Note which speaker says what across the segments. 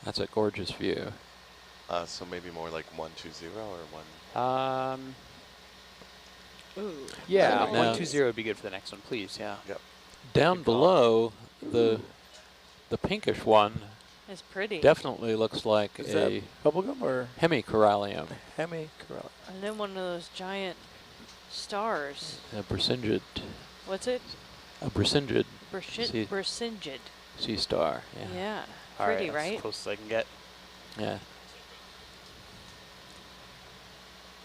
Speaker 1: That's a gorgeous view.
Speaker 2: So maybe more like 120 or 1.
Speaker 3: Ooh.
Speaker 4: Yeah,
Speaker 1: Now-
Speaker 4: 120 would be good for the next one, please. Yeah.
Speaker 2: Yep.
Speaker 1: Down
Speaker 4: Good call.
Speaker 1: below, the pinkish one
Speaker 3: It's pretty.
Speaker 1: definitely looks like
Speaker 5: Is
Speaker 1: a
Speaker 5: that bubblegum or
Speaker 1: hemicorallium,
Speaker 5: hemicorallium?
Speaker 3: And then one of those giant stars.
Speaker 1: a brisingid,
Speaker 3: What's it?
Speaker 1: See-
Speaker 3: Brisingid.
Speaker 1: sea star. Yeah.
Speaker 3: Yeah.
Speaker 4: All
Speaker 3: Pretty,
Speaker 4: that's
Speaker 3: right?
Speaker 4: as close as I can get.
Speaker 1: Yeah.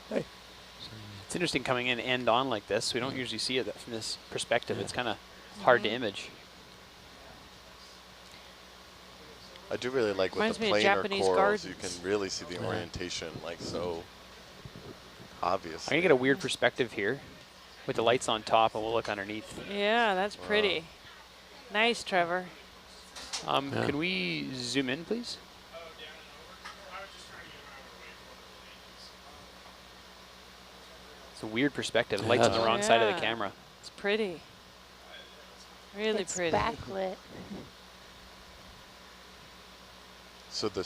Speaker 5: Hey.
Speaker 4: It's interesting coming in end on like this. We don't usually see it from this perspective. It's kind of hard to image.
Speaker 2: I do really like with
Speaker 3: Reminds
Speaker 2: the
Speaker 3: me of
Speaker 2: planar
Speaker 3: Japanese
Speaker 2: corals, you
Speaker 3: gardens.
Speaker 2: can really see the
Speaker 1: Yeah.
Speaker 2: orientation like so obvious.
Speaker 4: I'm gonna get a weird perspective here with the lights on top, and we'll look underneath.
Speaker 3: Yeah, that's pretty. Nice, Trevor.
Speaker 1: Yeah.
Speaker 4: Can we zoom in, please? It's a weird perspective. Lights on the
Speaker 1: Yeah.
Speaker 4: wrong side of the
Speaker 3: Yeah.
Speaker 4: camera.
Speaker 3: It's pretty. Really
Speaker 6: It's
Speaker 3: pretty.
Speaker 6: backlit.
Speaker 2: So the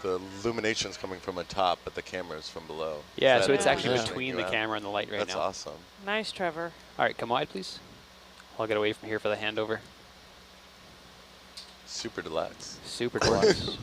Speaker 2: illumination's coming from the top, but the camera's from below.
Speaker 4: Yeah,
Speaker 2: Is
Speaker 4: so
Speaker 2: that
Speaker 4: it's actually
Speaker 3: positioning
Speaker 4: between
Speaker 2: you
Speaker 4: the
Speaker 2: out?
Speaker 4: camera and the light right
Speaker 2: That's
Speaker 4: now.
Speaker 2: awesome.
Speaker 3: Nice, Trevor.
Speaker 4: All right, come wide, please. I'll get away from here for the handover.
Speaker 2: Super deluxe.
Speaker 4: Super deluxe.